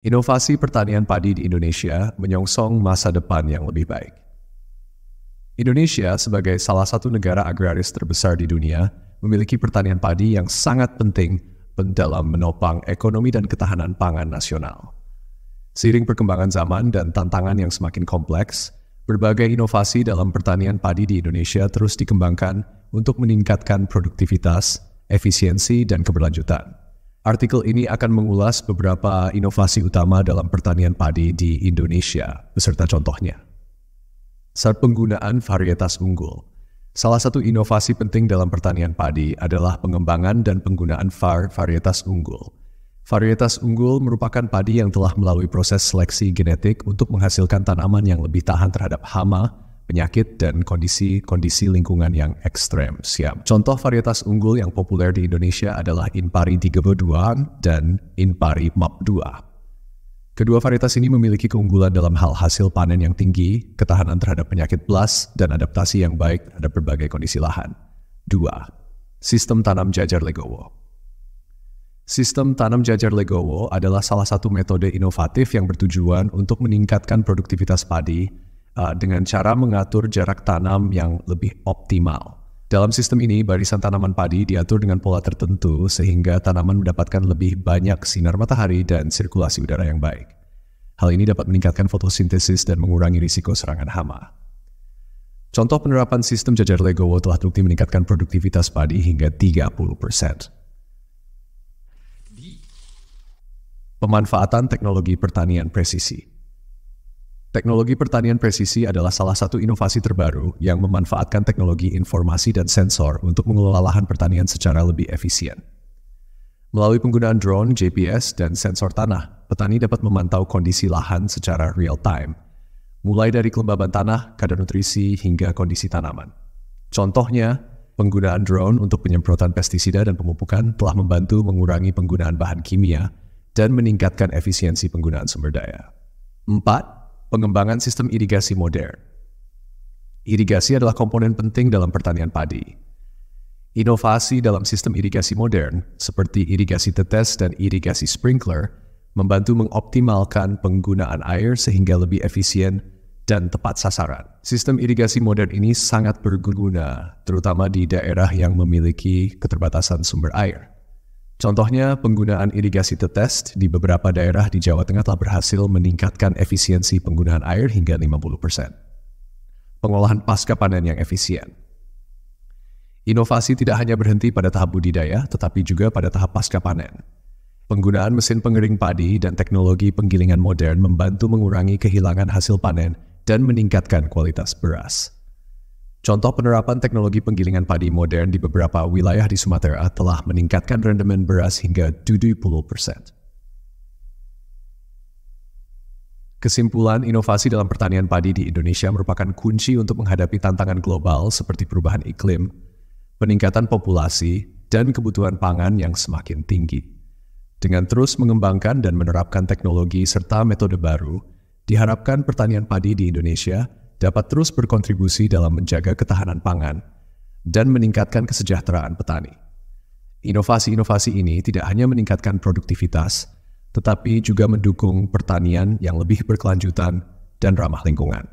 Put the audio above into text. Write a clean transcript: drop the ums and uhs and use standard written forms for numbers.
Inovasi pertanian padi di Indonesia menyongsong masa depan yang lebih baik. Indonesia sebagai salah satu negara agraris terbesar di dunia memiliki pertanian padi yang sangat penting dalam menopang ekonomi dan ketahanan pangan nasional. Seiring perkembangan zaman dan tantangan yang semakin kompleks, berbagai inovasi dalam pertanian padi di Indonesia terus dikembangkan untuk meningkatkan produktivitas, efisiensi, dan keberlanjutan. Artikel ini akan mengulas beberapa inovasi utama dalam pertanian padi di Indonesia, beserta contohnya. Saat penggunaan varietas unggul. Salah satu inovasi penting dalam pertanian padi adalah pengembangan dan penggunaan varietas unggul. Varietas unggul merupakan padi yang telah melalui proses seleksi genetik untuk menghasilkan tanaman yang lebih tahan terhadap hama, penyakit, dan kondisi lingkungan yang ekstrem. Contoh varietas unggul yang populer di Indonesia adalah Inpari 32 dan Inpari MAP 2. Kedua varietas ini memiliki keunggulan dalam hal hasil panen yang tinggi, ketahanan terhadap penyakit blast, dan adaptasi yang baik terhadap berbagai kondisi lahan. 2. Sistem tanam jajar legowo. Sistem tanam jajar legowo adalah salah satu metode inovatif yang bertujuan untuk meningkatkan produktivitas padi dengan cara mengatur jarak tanam yang lebih optimal. Dalam sistem ini, barisan tanaman padi diatur dengan pola tertentu sehingga tanaman mendapatkan lebih banyak sinar matahari dan sirkulasi udara yang baik. Hal ini dapat meningkatkan fotosintesis dan mengurangi risiko serangan hama. Contoh penerapan sistem jajar legowo telah terbukti meningkatkan produktivitas padi hingga 30%. Pemanfaatan teknologi pertanian presisi. Teknologi pertanian presisi adalah salah satu inovasi terbaru yang memanfaatkan teknologi informasi dan sensor untuk mengelola lahan pertanian secara lebih efisien. Melalui penggunaan drone, GPS, dan sensor tanah, petani dapat memantau kondisi lahan secara real-time, mulai dari kelembaban tanah, kadar nutrisi, hingga kondisi tanaman. Contohnya, penggunaan drone untuk penyemprotan pestisida dan pemupukan telah membantu mengurangi penggunaan bahan kimia dan meningkatkan efisiensi penggunaan sumber daya. 4. Pengembangan sistem irigasi modern. Irigasi adalah komponen penting dalam pertanian padi. Inovasi dalam sistem irigasi modern, seperti irigasi tetes dan irigasi sprinkler, membantu mengoptimalkan penggunaan air sehingga lebih efisien dan tepat sasaran. Sistem irigasi modern ini sangat berguna, terutama di daerah yang memiliki keterbatasan sumber air. Contohnya, penggunaan irigasi tetes di beberapa daerah di Jawa Tengah telah berhasil meningkatkan efisiensi penggunaan air hingga 50%. Pengolahan pasca panen yang efisien. Inovasi tidak hanya berhenti pada tahap budidaya, tetapi juga pada tahap pasca panen. Penggunaan mesin pengering padi dan teknologi penggilingan modern membantu mengurangi kehilangan hasil panen dan meningkatkan kualitas beras. Contoh penerapan teknologi penggilingan padi modern di beberapa wilayah di Sumatera telah meningkatkan rendemen beras hingga 70%. Kesimpulan, inovasi dalam pertanian padi di Indonesia merupakan kunci untuk menghadapi tantangan global seperti perubahan iklim, peningkatan populasi, dan kebutuhan pangan yang semakin tinggi. Dengan terus mengembangkan dan menerapkan teknologi serta metode baru, diharapkan pertanian padi di Indonesia dapat terus berkontribusi dalam menjaga ketahanan pangan dan meningkatkan kesejahteraan petani. Inovasi-inovasi ini tidak hanya meningkatkan produktivitas, tetapi juga mendukung pertanian yang lebih berkelanjutan dan ramah lingkungan.